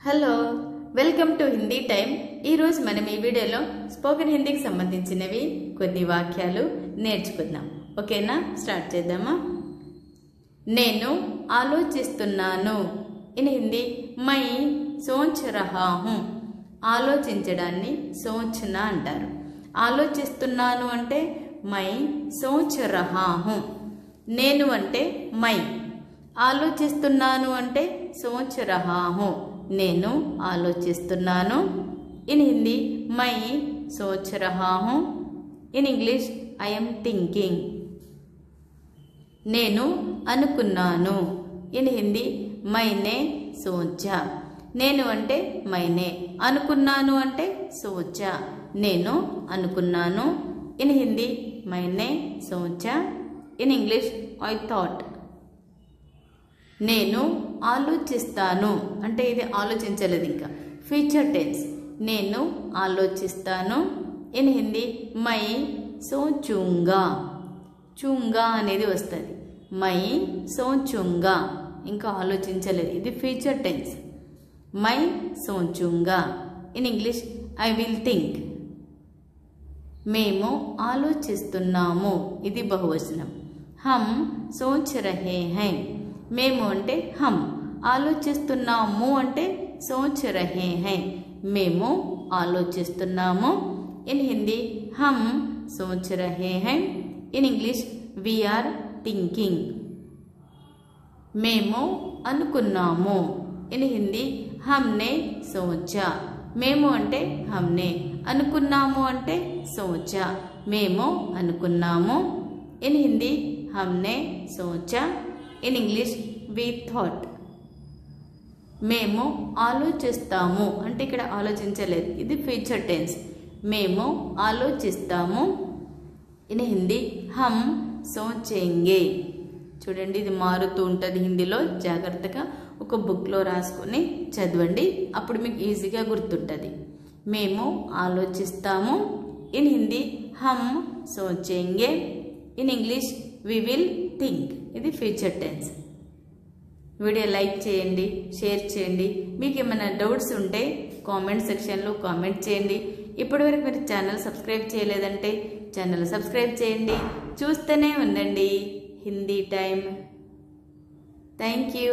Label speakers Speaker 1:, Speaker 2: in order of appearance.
Speaker 1: Hello welcome to Hindi time. ఈ రోజు మనం ఈ వీడియోలో స్పోకెన్ హిందీకి సంబంధించినవి కొన్ని వాక్యాలు నేర్చుకుందాం। ఓకేనా, స్టార్ట్ చేద్దామా। నేను ఆలోచిస్తున్నాను। ఇన్ హిందీ మై సోచ్ రహా హూ। ఆలోచించడాన్ని సోచ్నా అంటారు। ఆలోచిస్తున్నాను అంటే మై సోచ్ రహా హూ। నేను అంటే మై, ఆలోచిస్తున్నాను అంటే సోచ్ రహా హూ। నేను ఆలోచిస్తున్నాను। ఇన్ హిందీ మై సోచ్ రహా హూ। In English I am thinking. నేను అనుకున్నాను। ఇన్ హిందీ మైనే సోచా। నేను అంటే మైనే, అనుకున్నాను అంటే సోచా। నేను అనుకున్నాను। ఇన్ హిందీ మైనే సోచా। In English I thought. నేను ఆలోచిస్తాను అంటే ఇది ఆలోచించలేదు, ఇంకా ఫ్యూచర్ టెన్స్। నేను ఆలోచిస్తాను। ఇన్ హిందీ మై సోచూంగా। చూంగా అనేది వస్తుంది, మై సోచూంగా, ఇంకా ఆలోచించలేదు, ఇది ఫ్యూచర్ టెన్స్। మై సోచూంగా। In English I will think. మేము ఆలోచిస్తున్నాము, ఇది బహువచనం। హమ్ సోచ్ రహే హై। మేము అంటే హమ్, ఆలోచిస్తున్నాము అంటే సోచ్ రహే హై। మేము ఆలోచిస్తున్నాము। ఇన్ హిందీ హమ్ సోచ్ రహే హై। In English we are thinking. మేము అనుకున్నాము। ఇన్ హిందీ హమ్నే సోచా। మేము అంటే హమ్నే, అనుకున్నాము అంటే సోచా। మేము అనుకున్నాము। ఇన్ హిందీ హమ్నే సోచా। In English we thought. మేము ఆలోచిస్తాము అంటే ఇక్కడ ఆలోచించలేదు, ఇది ఫ్యూచర్ టెన్స్। మేము ఆలోచిస్తాము। ఇన్ హిందీ హమ్ సోచేంగే। చూడండి, ఇది మారుతూ ఉంటుంది హిందీలో, జాగ్రత్తగా ఒక బుక్లో రాసుకొని చదవండి, అప్పుడు మీకు ఈజీగా గుర్తుంటుంది। మేము ఆలోచిస్తాము। ఇన్ హిందీ హమ్ సోచేంగే। In English we will think, ఇది ఫ్యూచర్ టెన్స్। వీడియో లైక్ చేయండి, షేర్ చేయండి। మీకు ఏమైనా డౌట్స్ ఉంటే కామెంట్ సెక్షన్లో కామెంట్ చేయండి। ఇప్పటివరకు మీరు ఛానల్ సబ్స్క్రైబ్ చేయలేదంటే ఛానల్ సబ్స్క్రైబ్ చేయండి, చూస్తూనే ఉండండి హిందీ టైం। Thank you.